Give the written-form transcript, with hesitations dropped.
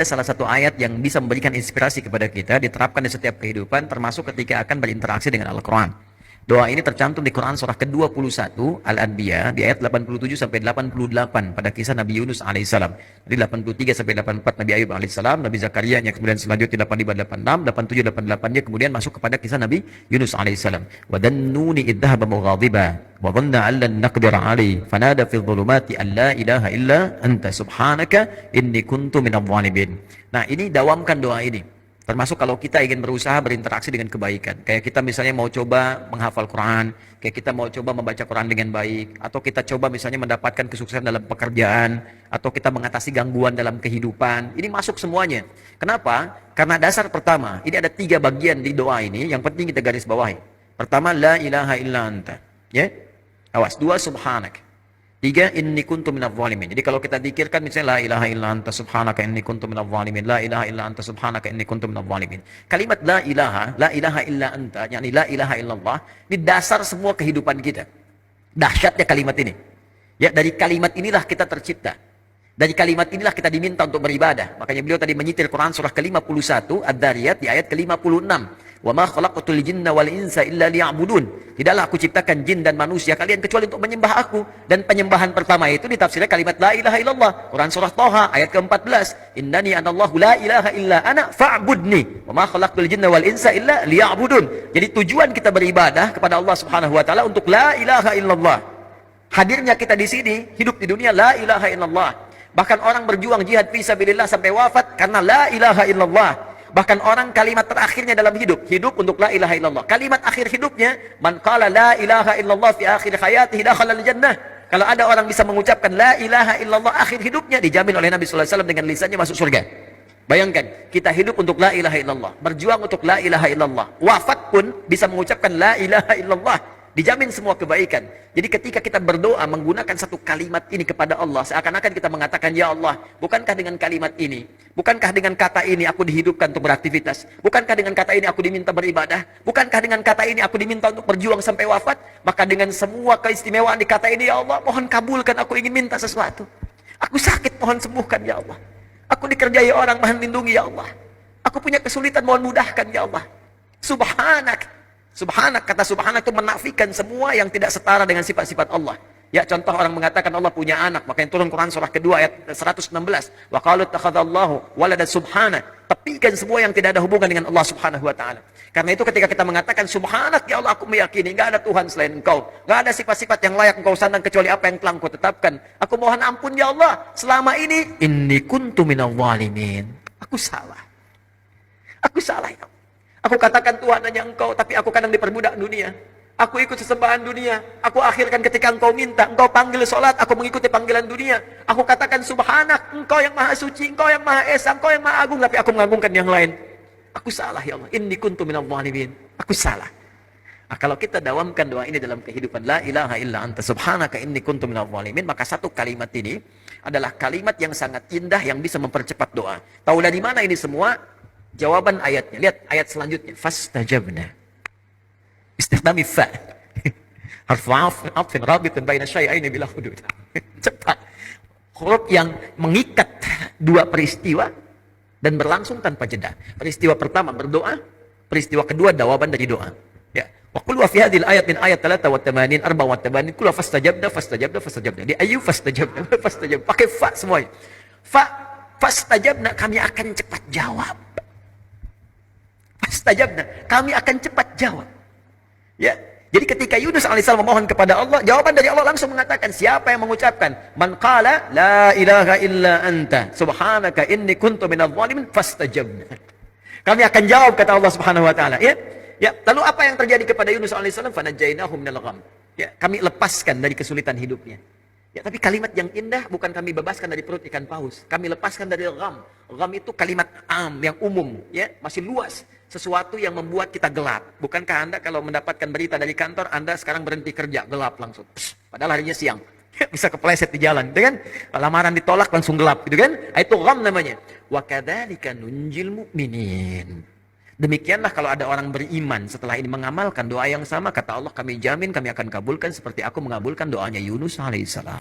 salah satu ayat yang bisa memberikan inspirasi kepada kita, diterapkan di setiap kehidupan, termasuk ketika akan berinteraksi dengan Al-Quran. Doa ini tercantum di Quran surah ke-21 Al-Anbiya di ayat 87 sampai 88 pada kisah Nabi Yunus alaihissalam. Jadi 83 sampai 84 Nabi Ayub alaihissalam, Nabi Zakaria yang kemudian selanjutnya 85 86, 87 88-nya kemudian masuk kepada kisah Nabi Yunus alaihissalam. Wa dannuni idh dhahaba mughadiba wa dhanna an lan naqdir alaihi fanada fi dhulumati an la ilaha illa anta subhanaka inni kuntu minadh dhalimin. Nah, ini dawamkan doa ini. Termasuk kalau kita ingin berusaha berinteraksi dengan kebaikan. Kayak kita misalnya mau coba menghafal Quran, kayak kita mau coba membaca Quran dengan baik, atau kita coba misalnya mendapatkan kesuksesan dalam pekerjaan, atau kita mengatasi gangguan dalam kehidupan. Ini masuk semuanya. Kenapa? Karena dasar pertama, ini ada 3 bagian di doa ini, yang penting kita garis bawahi. Pertama, la ilaha illa anta. Ya? Awas. 2, subhanak. 3, inni kuntu minadh dhalimin. Jadi kalau kita zikirkan misalnya la ilaha illa anta subhanaka inni kuntu minadh dhalimin, la ilaha illa anta subhanaka inni kuntu minadh dhalimin. Kalimat la ilaha illa anta, yakni la ilaha illallah, ini dasar semua kehidupan kita. Dahsyatnya kalimat ini. Ya, dari kalimat inilah kita tercipta. Dari kalimat inilah kita diminta untuk beribadah. Makanya beliau tadi menyitir Quran surah ke-51 Ad-Dariyat di ayat ke-56. Wa ma khalaqatul jinna wal insa illa liya'budun. Tidaklah aku ciptakan jin dan manusia kalian kecuali untuk menyembah aku. Dan penyembahan pertama itu ditafsirkan kalimat la ilaha illallah. Quran surah Thaha ayat ke-14. Innani anallahu la ilaha illa ana fa'budni. Wa ma khalaqatul jinna wal insa illa liya'budun. Jadi tujuan kita beribadah kepada Allah Subhanahu wa taala untuk la ilaha illallah. Hadirnya kita di sini, hidup di dunia la ilaha illallah. Bahkan orang berjuang jihad fisabilillah sampai wafat karena la ilaha illallah. Bahkan orang kalimat terakhirnya dalam hidup untuk la ilaha illallah. Kalimat akhir hidupnya, man qala la ilaha illallah fi akhir hayatihi dakhala al-jannah. Kalau ada orang bisa mengucapkan la ilaha illallah akhir hidupnya, dijamin oleh Nabi sallallahu alaihi wasallam dengan lisannya masuk surga. Bayangkan, kita hidup untuk la ilaha illallah, berjuang untuk la ilaha illallah. Wafat pun bisa mengucapkan la ilaha illallah. Dijamin semua kebaikan. Jadi ketika kita berdoa menggunakan satu kalimat ini kepada Allah, seakan-akan kita mengatakan, ya Allah, bukankah dengan kalimat ini, bukankah dengan kata ini aku dihidupkan untuk beraktivitas, bukankah dengan kata ini aku diminta beribadah, bukankah dengan kata ini aku diminta untuk berjuang sampai wafat, maka dengan semua keistimewaan di kata ini, ya Allah, mohon kabulkan, aku ingin minta sesuatu. Aku sakit, mohon sembuhkan, ya Allah. Aku dikerjai orang, mohon lindungi, ya Allah. Aku punya kesulitan, mohon mudahkan, ya Allah. Subhanak. Subhanak, kata subhanak itu menafikan semua yang tidak setara dengan sifat-sifat Allah. Ya, contoh orang mengatakan Allah punya anak, makanya turun Quran surah kedua ayat 116. Wa qalu ittakhadallahu walada subhana. Tepikan semua yang tidak ada hubungan dengan Allah Subhanahu wa taala. Karena itu ketika kita mengatakan subhanak, ya Allah, aku meyakini enggak ada Tuhan selain Engkau. Enggak ada sifat-sifat yang layak Engkau sandang kecuali apa yang telah Engkau tetapkan. Aku mohon ampun, ya Allah, selama ini inni kuntu minadh dhalimin. Aku salah. Aku salah, ya Allah. Aku katakan Tuhan hanya Engkau, tapi aku kadang diperbudak dunia. Aku ikut sesembahan dunia. Aku akhirkan ketika Engkau minta, Engkau panggil sholat, aku mengikuti panggilan dunia. Aku katakan subhanak, Engkau yang maha suci, Engkau yang maha esa, Engkau yang maha agung, tapi aku mengagungkan yang lain. Aku salah, ya Allah. Inni kuntu minadh dhalimin. Aku salah. Nah, kalau kita dawamkan doa ini dalam kehidupan, la ilaha illa anta subhanaka inni kuntu minadh dhalimin, maka satu kalimat ini adalah kalimat yang sangat indah yang bisa mempercepat doa. Tahu dari mana ini semua? Jawaban ayatnya. Lihat ayat selanjutnya. Fastajabna. Istikhdami fa. Harfu atfin rabitun baina syai'aini bila hudud. Cepat. Huruf yang mengikat dua peristiwa dan berlangsung tanpa jeda. Peristiwa pertama berdoa, peristiwa kedua jawaban dari doa. Ya. Wa qul wa fi hadhil ayat min ayat 83 84 kullu fastajabna. Di ayu fastajabna. Pakai fa semuanya. Fastajabna, kami akan cepat jawab. Fastajabna, kami akan cepat jawab. Ya. Jadi ketika Yunus alaihissalam memohon kepada Allah, jawaban dari Allah langsung mengatakan, siapa yang mengucapkan man qala la ilaha illa anta subhanaka inni kuntu minadh dhalimin fastajabna. Kami akan jawab, kata Allah Subhanahu wa taala, ya. Ya, lalu apa yang terjadi kepada Yunus alaihissalam? Fanajjainahu minal gham. Ya, kami lepaskan dari kesulitan hidupnya. Ya, tapi kalimat yang indah bukan kami bebaskan dari perut ikan paus. Kami lepaskan dari gham. Gham itu kalimat yang umum, ya, masih luas. Sesuatu yang membuat kita gelap. Bukankah Anda kalau mendapatkan berita dari kantor, Anda sekarang berhenti kerja, gelap langsung. Padahal harinya siang. Bisa kepleset di jalan, gitu kan? Lamaran ditolak langsung gelap, gitu kan? Itu gham namanya. Wa kadzalika nunjil mu'minin. Demikianlah kalau ada orang beriman setelah ini mengamalkan doa yang sama, kata Allah, kami jamin kami akan kabulkan seperti aku mengabulkan doanya Yunus alaihissalam.